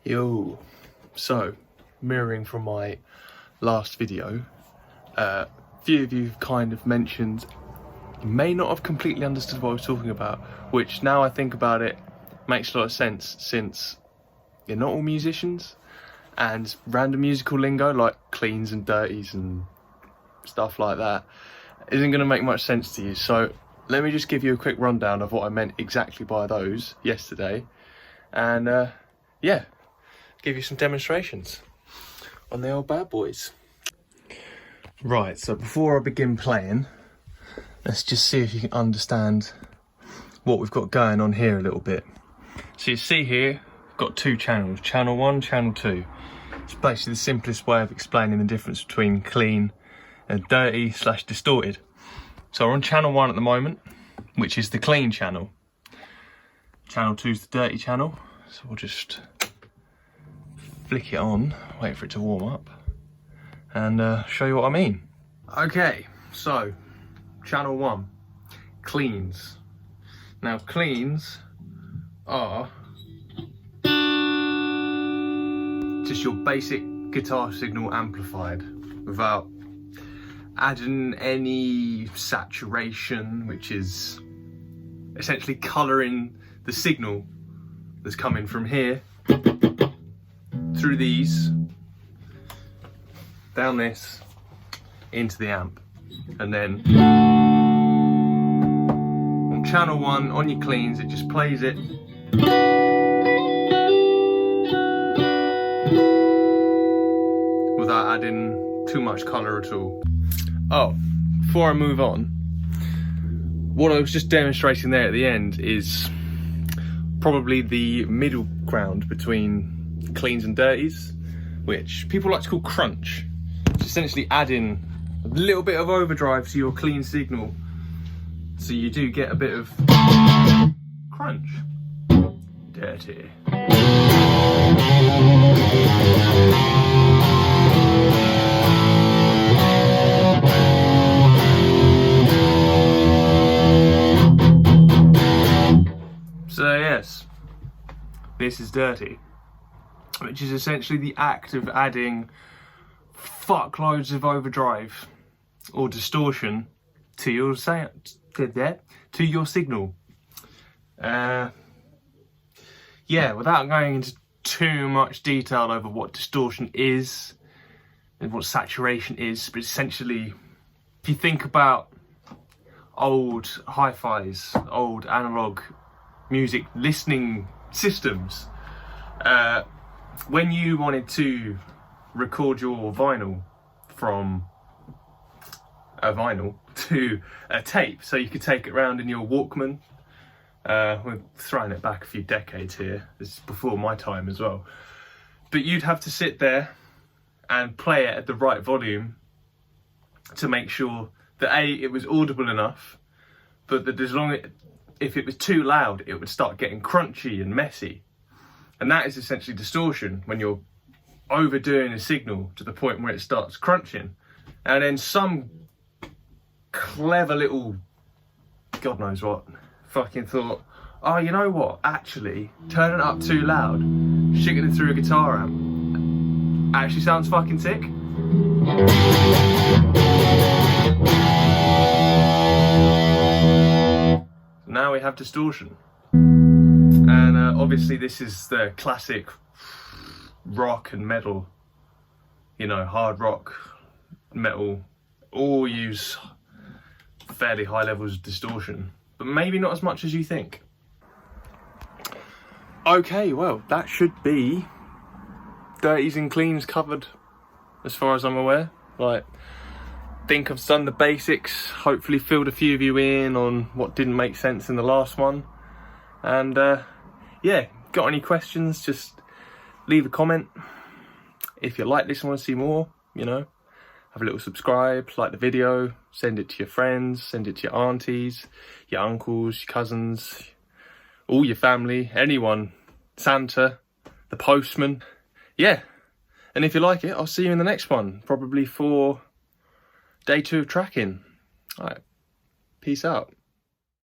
Yo, so mirroring from my last video, a few of you have kind of mentioned you may not have completely understood what I was talking about, which now I think about it makes a lot of sense, since you're not all musicians and random musical lingo like cleans and dirties and stuff like that isn't going to make much sense to you. So let me just give you a quick rundown of what I meant exactly by those yesterday, and yeah, give you some demonstrations on the old bad boys. Right, so before I begin playing, let's just see if you can understand what we've got going on here a little bit. So you see here, we've got two channels, channel 1, channel 2. It's basically the simplest way of explaining the difference between clean and dirty / distorted. So we're on channel 1 at the moment, which is the clean channel. Channel 2 is the dirty channel, so we'll just flick it on, wait for it to warm up, and show you what I mean. Okay, so channel 1, cleans. Now cleans are just your basic guitar signal amplified without adding any saturation, which is essentially colouring the signal that's coming from here through these, down this, into the amp. And then on channel 1, on your cleans, it just plays it without adding too much colour at all. Oh, before I move on, what I was just demonstrating there at the end is probably the middle ground between cleans and dirties, which people like to call crunch. It's essentially adding a little bit of overdrive to your clean signal, so you do get a bit of crunch. Dirty. So yes, this is dirty, which is essentially the act of adding fuckloads of overdrive or distortion to your sound, to your signal. Yeah, without going into too much detail over what distortion is and what saturation is, but essentially, if you think about old hi-fis, old analog music listening systems, when you wanted to record your vinyl from a vinyl to a tape, so you could take it around in your Walkman. We're throwing it back a few decades here, this is before my time as well, but you'd have to sit there and play it at the right volume to make sure that A, it was audible enough, but that if it was too loud, it would start getting crunchy and messy. And that is essentially distortion, when you're overdoing a signal to the point where it starts crunching. And then some clever little, God knows what, fucking thought, oh, you know what, actually, turning it up too loud, shitting it through a guitar amp, actually sounds fucking sick. Now we have distortion, and obviously this is the classic rock and metal, you know, hard rock, metal, all use fairly high levels of distortion, but maybe not as much as you think. Okay, well, that should be dirties and cleans covered as far as I'm aware. Like, think I've done the basics, hopefully filled a few of you in on what didn't make sense in the last one. And yeah, got any questions, just leave a comment. If you like this and want to see more, you know, have a little subscribe, like the video, send it to your friends, send it to your aunties, your uncles, your cousins, all your family, anyone, Santa, the postman. Yeah, and if you like it, I'll see you in the next one, probably for Day 2 of tracking. Alright, peace out.